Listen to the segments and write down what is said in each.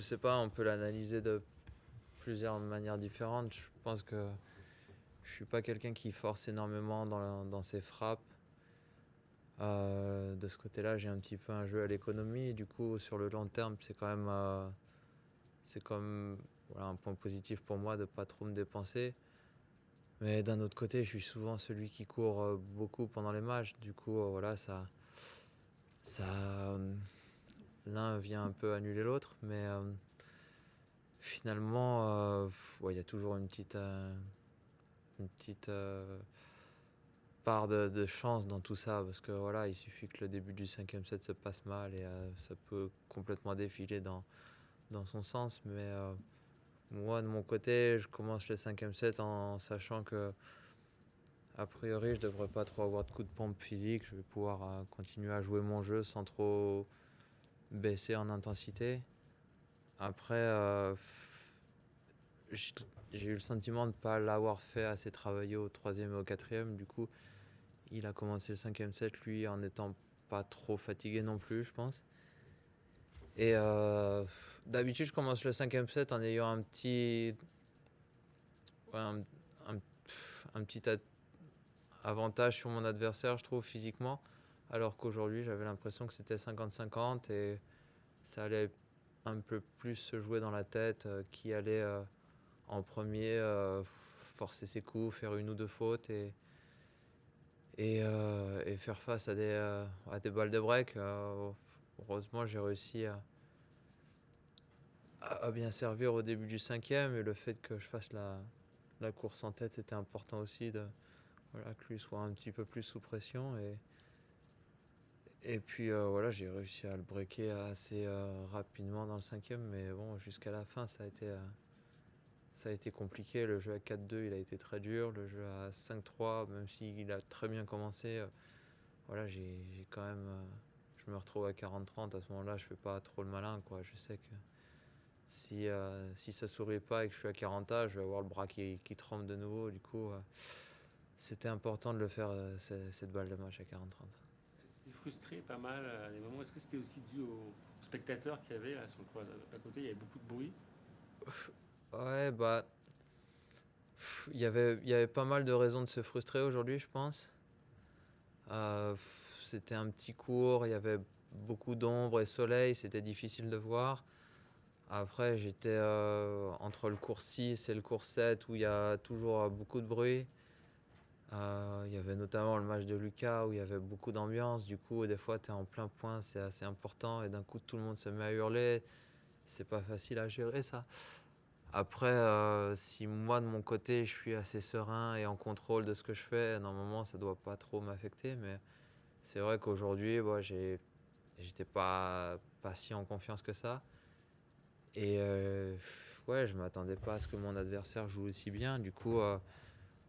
je sais pas, on peut l'analyser de plusieurs manières différentes. Je pense que je suis pas quelqu'un qui force énormément dans ses frappes. De ce côté-là, j'ai un petit peu un jeu à l'économie. Du coup, sur le long terme, c'est comme voilà, un point positif pour moi de pas trop me dépenser. Mais d'un autre côté, je suis souvent celui qui court beaucoup pendant les matchs. Du coup, voilà, ça, l'un vient un peu annuler l'autre. Mais finalement, ouais, il y a toujours une petite part de chance dans tout ça. Parce que voilà, il suffit que le début du cinquième set se passe mal et ça peut complètement défiler dans son sens. Mais moi, de mon côté, je commence le cinquième set en sachant que a priori, je devrais pas trop avoir de coups de pompe physique. Je vais pouvoir continuer à jouer mon jeu sans trop baisser en intensité. Après, j'ai eu le sentiment de ne pas l'avoir fait assez travailler au troisième et au quatrième. Du coup, il a commencé le cinquième set, lui, en n'étant pas trop fatigué non plus, je pense. Et d'habitude, je commence le cinquième set en ayant ouais, un- un petit avantage sur mon adversaire, je trouve, physiquement. Alors qu'aujourd'hui, j'avais l'impression que c'était 50-50 et ça allait un peu plus se jouer dans la tête, qui allait en premier forcer ses coups, faire une ou deux fautes et faire face à des balles de break. Heureusement, j'ai réussi à bien servir au début du cinquième et le fait que je fasse la course en tête, c'était important aussi voilà, que lui soit un petit peu plus sous pression. Et puis voilà, j'ai réussi à le breaker assez rapidement dans le cinquième, mais bon, jusqu'à la fin, ça a été compliqué. Le jeu à 4-2, il a été très dur. Le jeu à 5-3, même s'il a très bien commencé, voilà, j'ai quand même. Je me retrouve à 40-30. À ce moment-là, je fais pas trop le malin, quoi. Je sais que si ça sourit pas et que je suis à 40 je vais avoir le bras qui tremble de nouveau. Du coup, c'était important de le faire, cette balle de match à 40-30. Tu frustré pas mal à des moments. Est-ce que c'était aussi dû aux spectateurs qu'il y avait là, sur le coin à côté? Il y avait beaucoup de bruit. Ouais, bah, il y avait pas mal de raisons de se frustrer aujourd'hui, je pense. Euh, C'était un petit cours, il y avait beaucoup d'ombre et soleil, c'était difficile de voir. Après, j'étais entre le cours 6 et le cours 7 où il y a toujours beaucoup de bruit. Il y avait notamment le match de Lucas où il y avait beaucoup d'ambiance. Du coup, des fois, tu es en plein point, c'est assez important. Et d'un coup, tout le monde se met à hurler. C'est pas facile à gérer ça. Après, si moi, de mon côté, je suis assez serein et en contrôle de ce que je fais, normalement, ça doit pas trop m'affecter. Mais c'est vrai qu'aujourd'hui, j'étais pas si en confiance que ça. Et ouais, je m'attendais pas à ce que mon adversaire joue aussi bien. Du coup,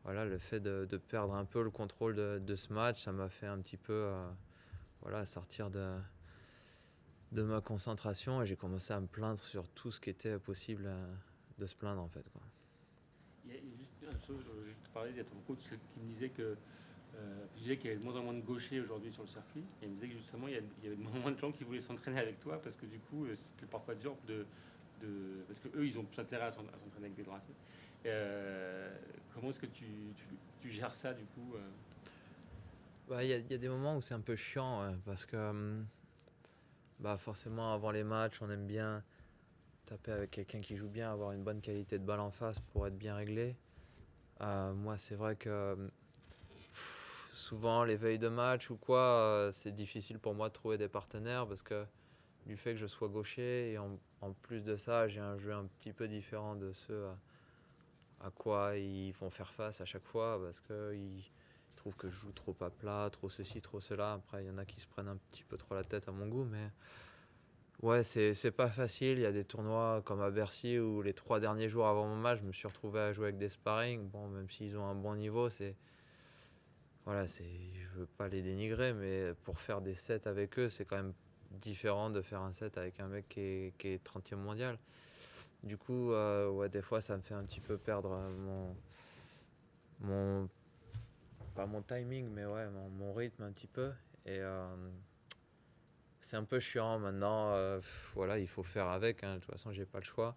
voilà, le fait de perdre un peu le contrôle de ce match, ça m'a fait un petit peu voilà, sortir de ma concentration et j'ai commencé à me plaindre sur tout ce qui était possible de se plaindre en fait, quoi. Il y a juste une chose, je te parlais, il y a ton coach qui me disait que je disais qu'il y avait de moins en moins de gauchers aujourd'hui sur le circuit. Et il me disait que justement, il y avait de moins en moins de gens qui voulaient s'entraîner avec toi parce que du coup, c'était parfois dur parce que eux, ils ont plus intérêt à s'entraîner avec des droitiers. Comment est-ce que tu gères ça du coup Bah, il y a des moments où c'est un peu chiant, ouais, parce que bah, forcément avant les matchs, on aime bien taper avec quelqu'un qui joue bien, avoir une bonne qualité de balle en face pour être bien réglé. Moi, c'est vrai que souvent les veilles de match ou quoi, c'est difficile pour moi de trouver des partenaires parce que du fait que je sois gaucher et en plus de ça, j'ai un jeu un petit peu différent de ceux à quoi ils font faire face à chaque fois parce qu'ils trouvent que je joue trop à plat, trop ceci, trop cela. Après, il y en a qui se prennent un petit peu trop la tête à mon goût, mais ouais, c'est pas facile. Il y a des tournois comme à Bercy où les 3 derniers jours avant mon match, je me suis retrouvé à jouer avec des sparring. Bon, même s'ils ont un bon niveau, voilà, je veux pas les dénigrer, mais pour faire des sets avec eux, c'est quand même différent de faire un set avec un mec qui est 30e mondial. Du coup, ouais, des fois, ça me fait un petit peu perdre mon pas mon timing, mais ouais, mon rythme un petit peu. Et c'est un peu chiant maintenant. Voilà, il faut faire avec, hein. De toute façon, j'ai pas le choix.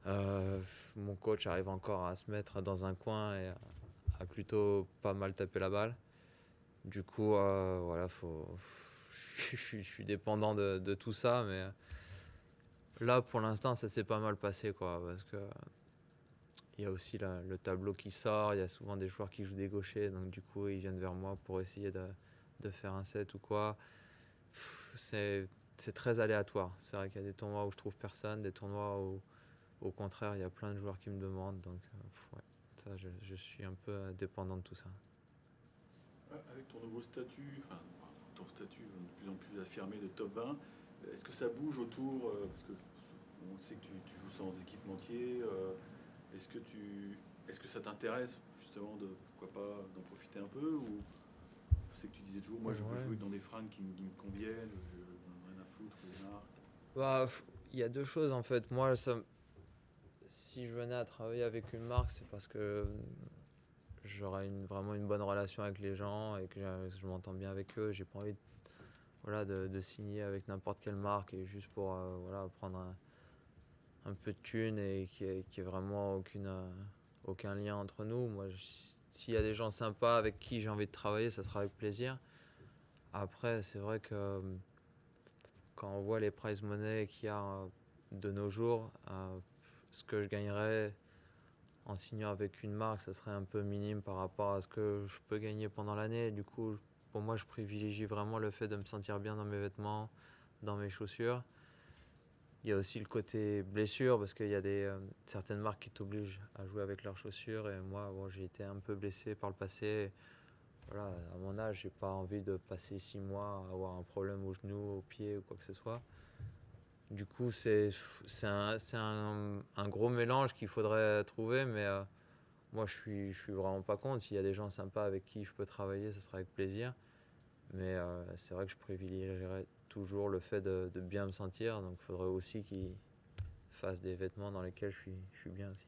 Euh, Mon coach arrive encore à se mettre dans un coin et à plutôt pas mal taper la balle. Du coup, voilà, je suis dépendant de tout ça, mais là, pour l'instant, ça s'est pas mal passé, quoi, parce que il y a aussi le tableau qui sort, il y a souvent des joueurs qui jouent des gauchers, donc du coup, ils viennent vers moi pour essayer de faire un set ou quoi. C'est, c'est très aléatoire. C'est vrai qu'il y a des tournois où je trouve personne, des tournois où, au contraire, il y a plein de joueurs qui me demandent, donc ouais, ça, je suis un peu dépendant de tout ça. Avec ton nouveau statut, enfin ton statut de plus en plus affirmé de top 20, est-ce que ça bouge autour parce que on sait que tu joues sans équipementier. Est-ce que est-ce que ça t'intéresse justement de pourquoi pas d'en profiter un peu ou je sais que tu disais toujours moi je veux Ouais. jouer dans des fringues qui me conviennent, je n'en ai rien à foutre des marques. Bah, il y a deux choses en fait. Moi, si je venais à travailler avec une marque, c'est parce que j'aurais vraiment une bonne relation avec les gens et que je m'entends bien avec eux. J'ai pas envie voilà, de signer avec n'importe quelle marque et juste pour voilà, prendre un peu de thunes et qu'il y ait vraiment aucun lien entre nous. Moi, s'il y a des gens sympas avec qui j'ai envie de travailler, ça sera avec plaisir. Après, c'est vrai que quand on voit les prize money qu'il y a de nos jours, ce que je gagnerais en signant avec une marque, ça serait un peu minime par rapport à ce que je peux gagner pendant l'année. Du coup, pour moi, je privilégie vraiment le fait de me sentir bien dans mes vêtements, dans mes chaussures. Il y a aussi le côté blessure parce qu'il y a certaines marques qui t'obligent à jouer avec leurs chaussures et moi, bon, j'ai été un peu blessé par le passé. Voilà, à mon âge, j'ai pas envie de passer 6 mois à avoir un problème au genou, au pied ou quoi que ce soit. Du coup, c'est un gros mélange qu'il faudrait trouver, mais moi, je suis vraiment pas contre. S'il y a des gens sympas avec qui je peux travailler, ce sera avec plaisir. Mais c'est vrai que je privilégierais toujours le fait de bien me sentir. Donc il faudrait aussi qu'ils fassent des vêtements dans lesquels je suis bien aussi.